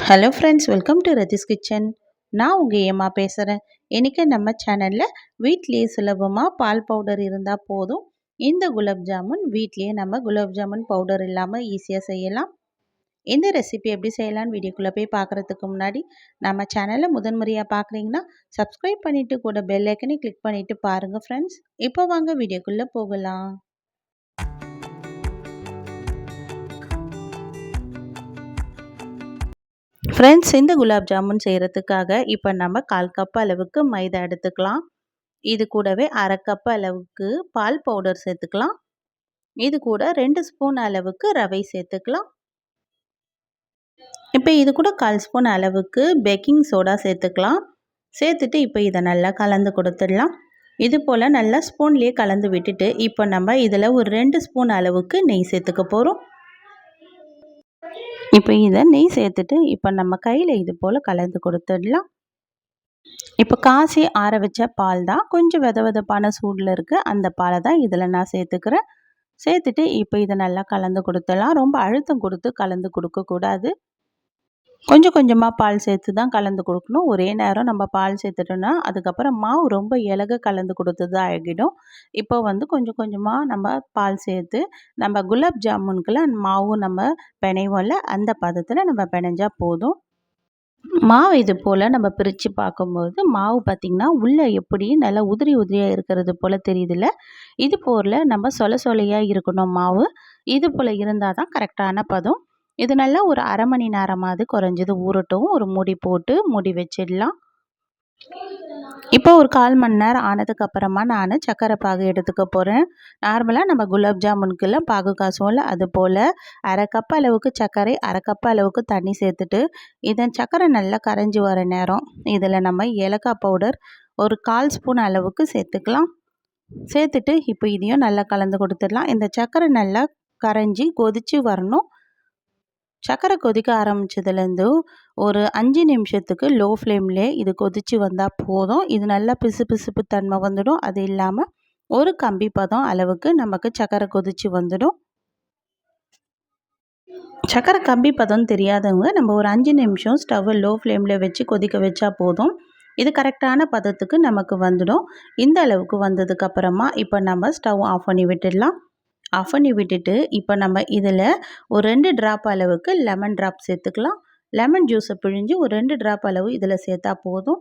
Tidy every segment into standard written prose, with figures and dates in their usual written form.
Hello friends, welcome to Rathi's kitchen. நான் உங்கள் ஏமா பேசுகிறேன். இன்றைக்கி நம்ம சேனலில் வீட்லேயே சுலபமாக பால் பவுடர் இருந்தால் போதும், இந்த குலாப் ஜாமுன் வீட்லேயே நம்ம குலாப் ஜாமுன் பவுடர் இல்லாமல் ஈஸியாக செய்யலாம். இந்த ரெசிபி எப்படி செய்யலான்னு வீடியோக்குள்ளே போய் பார்க்குறதுக்கு முன்னாடி நம்ம சேனலை முதன்முறையாக பார்க்குறீங்கன்னா சப்ஸ்கிரைப் பண்ணிவிட்டு கூட பெல் ஐக்கனை கிளிக் பண்ணிவிட்டு பாருங்கள் ஃப்ரெண்ட்ஸ். இப்போ வாங்க வீடியோக்குள்ளே போகலாம். ஃப்ரெண்ட்ஸ், இந்த குலாப் ஜாமுன் செய்கிறதுக்காக இப்போ நம்ம 1/4 கப் அளவுக்கு மைதா எடுத்துக்கலாம். இது கூடவே 1/2 கப் அளவுக்கு பால் பவுடர் சேர்த்துக்கலாம். இது கூட 2 ஸ்பூன் அளவுக்கு ரவை சேர்த்துக்கலாம். இப்போ இது கூட 1/4 ஸ்பூன் அளவுக்கு பேக்கிங் சோடா சேர்த்துக்கலாம். சேர்த்துட்டு இப்போ இதை நல்லா கலந்து கொடுத்துடலாம். இது போல் நல்லா ஸ்பூன்லேயே கலந்து விட்டுட்டு இப்போ நம்ம இதில் ஒரு 2 ஸ்பூன் அளவுக்கு நெய் சேர்த்துக்க போகிறோம். இப்போ இதை நெய் சேர்த்துட்டு இப்போ நம்ம கையில் இது போல் கலந்து கொடுத்துடலாம். இப்போ காசி ஆற வச்ச பால் தான், கொஞ்சம் வெதவெதப்பான சூடில் இருக்குது. அந்த பாலை தான் இதில் நான் சேர்த்துக்கிறேன். சேர்த்துட்டு இப்போ இதை நல்லா கலந்து கொடுத்துடலாம். ரொம்ப அழுத்தம் கொடுத்து கலந்து கொடுக்கக்கூடாது. கொஞ்சம் கொஞ்சமாக பால் சேர்த்து தான் கலந்து கொடுக்கணும். ஒரே நேரம் நம்ம பால் சேர்த்துட்டோன்னா அதுக்கப்புறம் மாவு ரொம்ப இலக கலந்து கொடுத்தது ஆகிடும். இப்போ கொஞ்சம் கொஞ்சமாக நம்ம பால் சேர்த்து நம்ம குலாப் ஜாமுனுக்குலாம் மாவு நம்ம பிணைவோம்ல, அந்த பதத்தில் நம்ம பிணைஞ்சா போதும். மாவு இது போல் நம்ம பிரித்து பார்க்கும்போது மாவு பார்த்திங்கன்னா உள்ளே எப்படி நல்லா உதிரி உதிரியாக இருக்கிறது போல் தெரியுதுல்ல. இது போல் நம்ம சொல சொலையாக இருக்கணும் மாவு. இது போல் இருந்தால் தான் கரெக்டான பதம். இது நல்லா ஒரு அரை மணி நேரமாவது குறைஞ்சது ஊறட்டும். ஒரு மூடி போட்டு மூடி வச்சிடலாம். இப்போ ஒரு 1/4 மணி நேரம் ஆனதுக்கப்புறமா நான் சர்க்கரை பாகு எடுத்துக்க போகிறேன். நார்மலாக நம்ம குலாப் ஜாமுனுக்கெல்லாம் பாகு காசுவோம்ல, அது போல் 1/2 கப் அளவுக்கு சர்க்கரை, 1/2 கப் அளவுக்கு தண்ணி சேர்த்துட்டு இதன் சர்க்கரை நல்லா கரைஞ்சி வர நேரம் இதில் நம்ம ஏலக்காய் பவுடர் ஒரு 1/4 ஸ்பூன் அளவுக்கு சேர்த்துக்கலாம். சேர்த்துட்டு இப்போ இதையும் நல்லா கலந்து கொடுத்துடலாம். இந்த சர்க்கரை நல்லா கரைஞ்சி கொதித்து வரணும். சர்க்கரை கொதிக்க ஆரம்பித்ததுலேருந்து ஒரு 5 நிமிஷத்துக்கு லோ ஃப்ளேம்லேயே இது கொதித்து வந்தால் போதும். இது நல்லா பிசுபிசுப்பு தன்மை வந்துடும். அது இல்லாமல் ஒரு கம்பி பதம் அளவுக்கு நமக்கு சர்க்கரை கொதித்து வந்துடும். சர்க்கரை கம்பி பதம் தெரியாதவங்க நம்ம ஒரு 5 நிமிஷம் ஸ்டவ்வை லோ ஃப்ளேமில் வச்சு கொதிக்க வச்சா போதும். இது கரெக்டான பதத்துக்கு நமக்கு வந்துடும். இந்த அளவுக்கு வந்ததுக்கப்புறமா இப்போ நம்ம ஸ்டவ் ஆஃப் பண்ணி விட்டுடலாம். ஆஃப் பண்ணி விட்டுட்டு இப்போ நம்ம இதில் ஒரு 2 ட்ராப் அளவுக்கு லெமன் ட்ராப் சேர்த்துக்கலாம். லெமன் ஜூஸை பிழிஞ்சு ஒரு 2 ட்ராப் அளவு இதில் சேர்த்தா போதும்.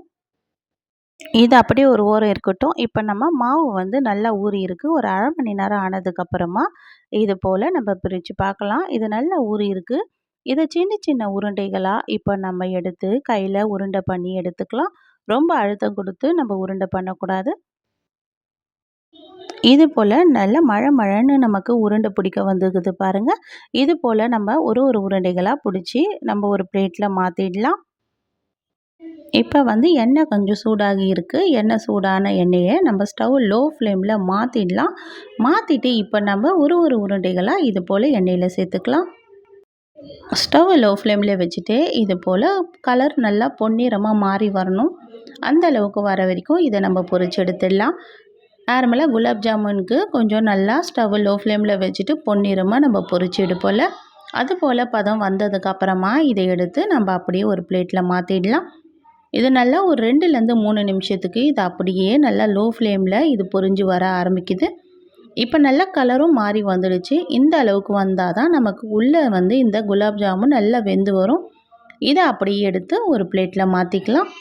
இது அப்படியே ஒரு ஓரம் இருக்கட்டும். இப்போ நம்ம மாவு நல்லா ஊறி இருக்குது. ஒரு அரை மணி நேரம் ஆனதுக்கப்புறமா இது போல் நம்ம பிரித்து பார்க்கலாம். இது நல்லா ஊறி இருக்குது. இதை சின்ன சின்ன உருண்டைகளாக இப்போ நம்ம எடுத்து கையில் உருண்டை பண்ணி எடுத்துக்கலாம். ரொம்ப அழுத்தம் கொடுத்து நம்ம உருண்டை பண்ணக்கூடாது. இது போல் நல்ல மழை மழைன்னு நமக்கு உருண்டை பிடிக்க வந்துக்குது பாருங்கள். இது போல் நம்ம ஒரு ஒரு உருண்டைகளாக பிடிச்சி நம்ம ஒரு பிளேட்டில் மாற்றிடலாம். இப்போ எண்ணெய் கொஞ்சம் சூடாகி இருக்குது. எண்ணெய் சூடான எண்ணெயை நம்ம ஸ்டவ் லோ ஃப்ளேமில் மாற்றிடலாம். மாற்றிட்டு இப்போ நம்ம ஒரு ஒரு உருண்டைகளாக இது போல் எண்ணெயில் சேர்த்துக்கலாம். ஸ்டவ் லோ ஃப்ளேமில் வச்சுட்டு இது போல் கலர் நல்லா பொன்னிறமாக மாறி வரணும். அந்த அளவுக்கு வர வரைக்கும் இதை நம்ம பொரிச்சு எடுத்துடலாம். நார்மலாக குலாப் ஜாமுனுக்கு கொஞ்சம் நல்லா ஸ்டவ் லோ ஃப்ளேமில் வச்சுட்டு பொன்னிறமாக நம்ம பொரிச்சு எடுப்போம்ல, அது போல் பதம் வந்ததுக்கப்புறமா இதை எடுத்து நம்ம அப்படியே ஒரு பிளேட்டில் மாற்றிடலாம். இது நல்லா ஒரு 2லேருந்து 3 நிமிஷத்துக்கு இது அப்படியே நல்லா லோ ஃப்ளேமில் இது பொரிஞ்சு வர ஆரம்பிக்குது. இப்போ நல்லா கலரும் மாறி வந்துடுச்சு. இந்த அளவுக்கு வந்தால் தான் நமக்கு உள்ளே இந்த குலாப் ஜாமுன் நல்லா வெந்து வரும். இதை அப்படியே எடுத்து ஒரு பிளேட்டில் மாற்றிக்கலாம்.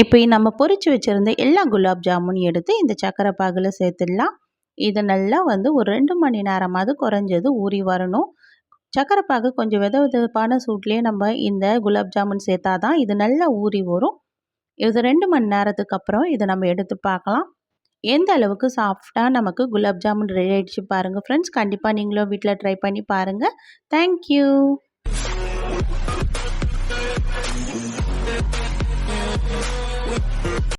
இப்போ நம்ம பொரிச்சு வச்சுருந்த எல்லா குலாப் ஜாமுன் எடுத்து இந்த சர்க்கரை பாகில் சேர்த்துடலாம். இது நல்லா ஒரு 2 மணி நேரமாவது குறைஞ்சது ஊறி வரணும். சர்க்கரை பாகு கொஞ்சம் வெதப்பான சூட்லேயே நம்ம இந்த குலாப் ஜாமுன் சேர்த்தா தான் இது நல்லா ஊறி வரும். இது 2 மணி நேரத்துக்கு அப்புறம் இதை நம்ம எடுத்து பார்க்கலாம். எந்த அளவுக்கு சாஃப்டாக நமக்கு குலாப் ஜாமுன் ரெடி ஆகிடுச்சு பாருங்கள் ஃப்ரெண்ட்ஸ். கண்டிப்பாக நீங்களும் வீட்டில் ட்ரை பண்ணி பாருங்கள். தேங்க்யூ.